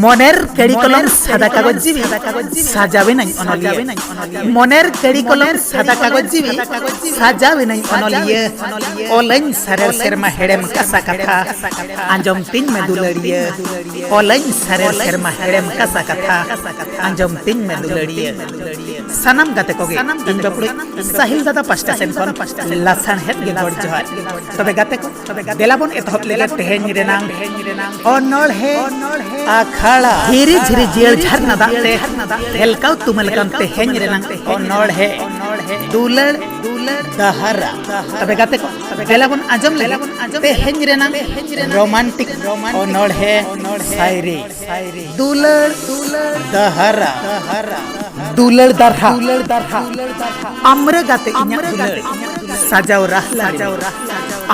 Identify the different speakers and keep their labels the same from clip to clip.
Speaker 1: মনের কেড়ি কলম সাদা কাগজ জিবি সাজাবে নাই অনলিয়ে মনের কেড়ি কলম সাদা কাগজ জিবি সাজাবে নাই অনলিয়ে অলাইন সারের সেরমা হেড়েম কাসা কথা আঞ্জম তিন মে দুলড়িয়ে অলাইন সারের সেরমা হেড়েম কাসা কথা আঞ্জম তিন মে দুলড়িয়ে সানাম গাতে কোগে ইন বাপুড়ি সাহিল দাদা পাঁচটা সেন কোন লাসান হেড গে গড় জহার তবে গাতে কো দেলাবন এতহব লেগে তেহেন রেনাং অনল হে আখাড়া ধীরে ধীরে জেল ঝরনা দাতে হেলকাও তুমল কান্তে হেন রেনাং অনল হে দুলড় दहरा तबे गाते को देलाबन आजम ते हेन रेनां रोमांटिक अनोड़ है शायरी दुलड़ दहरा दुलड़ दरहा आमरे गाते इन्या दुलड़ सजाव रहला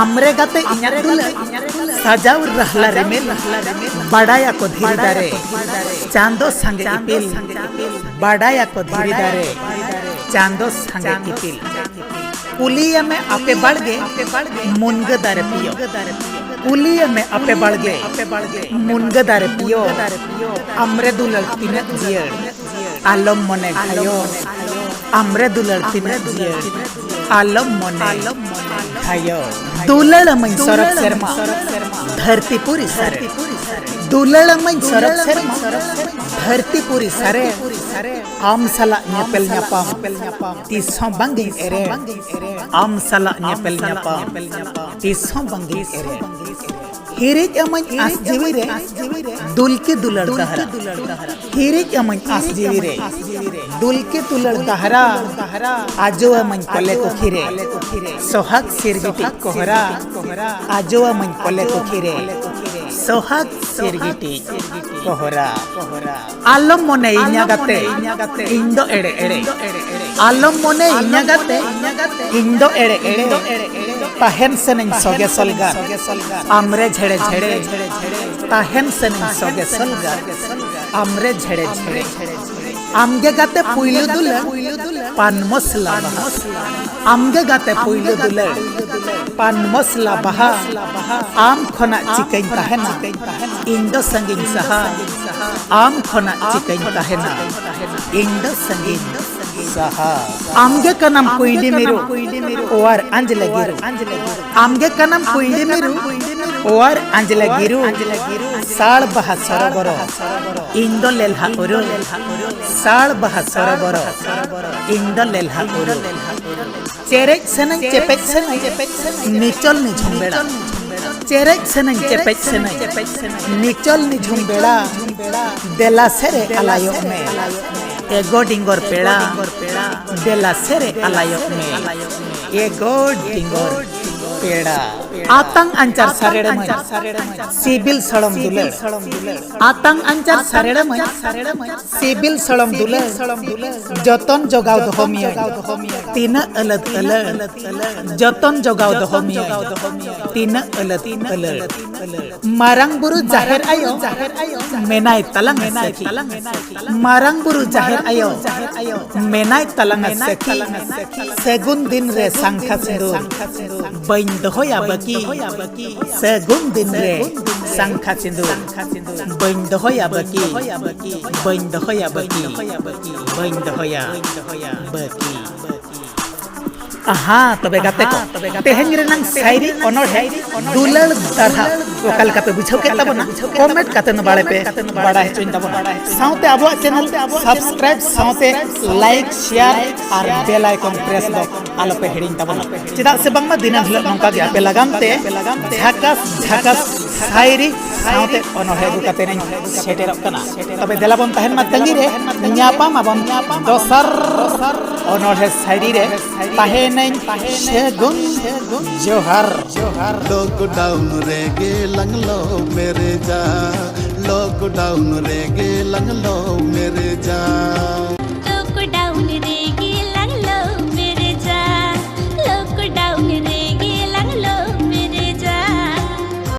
Speaker 1: आमरे गाते इन्या दुलड़ सजाव रहला रेमेल बड़ाया को धीरे दारे चांदो संगे इपिल बड़ाया को धीरे दारे चांदो संगे इपिल पुलिया में आपे बढ़ गए मुनग दर पियो पुलिया में आपे बढ़ गए मुनग दर पियो अमरे दुलड़ती ने जियर आलम मने खायो अमरे दुलड़ती ने जियर आलम मने खायो दुलड़ मन सरक शर्मा धरती पूरी सरे दुलड़ मन सरक शर्मा धरती पूरी सरे आम सला न्यापेल न्यापाम तीसों बंगी एरे आम सला न्यापेल न्यापाम तीसों बंगी एरे हिरिज अमन आस जीवी रे दुल के दुलड़ दहरा हिरिज अमन आस जीवी रे दुल के दुलड़ दहरा आजो अमन कोले को खिरे सोहाग सिरगिटी कोहरा आजो अमन कोले को खिरे सोहाग सिरगिटी कोहरा आलम मने इन्या गाते इंदो एड़े एड़े आलम मने इन्या गाते इंदो एड़े एड़े ताहेन सेनिं सोगे सलगा आमरे झेड़े झेड़े ताहेन सेनिं सोगे सलगा आमरे झेड़े झेड़े आमगे गाते पुइलु दुलड़ पान मसला बहा आमगे गाते पुइलु दुलड़ पान मसला बहा आम खोना चिकन ताहेना इंदो संगिन सहा आम खोना चिकन ताहेना इंदो संगिन सहा आमगे कनम पुइंडी मेरू ओर अंजले गिरु आमगे कनम पुइंडी मेरू ओर अंजले गिरु साल बहा सरोबरो इंदो लेल्हा उरु साल बहा सरोबरो इंदो लेल्हा उरु चेरेक सनंग चेपेक सनंग निचल निझुम बेड़ा चेरेक सनंग चेपेक सनंग निचल निझुम बेड़ा देला सेरे अलायो में एगो डिंगोर पेड़ा देला सेरे अलायो में एगो डिंगोर पेड़ा आतंग अंचार सरेड़म सिबिल सड़म दुलड़ आतंग अंचार सरेड़म सिबिल सड़म दुलड़ जतन जगाव दहोमिया तीन अलग अलग जतन जगाव दहोमिया तीन अलग अलग मारंग बुरु जाहिर आयो मेनाय तलंग सखी मारंग बुरु जाहिर आयो मेनाय तलंग सखी सेगुन दिन रे संखा सिंदूर बइन दहोया बकी सेगुन दिन रे संखा सिंदूर बइन दहोया बकी बइन दहोया बकी बइन दहोया बकी हाँ तबे गाते को तेहेन रेनांग शायरी अनोड़ है दुलड़ दरहा ओकल कापे बुझाव के तबना कमेंट काते न बाड़े पे बड़ा है चोइन तबना साउते आबो चैनल सब्सक्राइब साउते लाइक शेयर और बेल आइकन प्रेस दो आलो पे हेडिंग तबना चिदा से बंगमा दिना हिल नंका गे आपे लगामते झकास झकास शायरी साउते अनोड़ है गुकाते नहीं सेटेरक कना तबे देलाबन तहेन मा तंगी रे न्यापाम आबम दोसर अनोड़ है शायरी रे ताहे सेगुन जोहर
Speaker 2: लॉकडाउन रेगे लंगलो मेरे जा लॉकडाउन रेगे लंगलो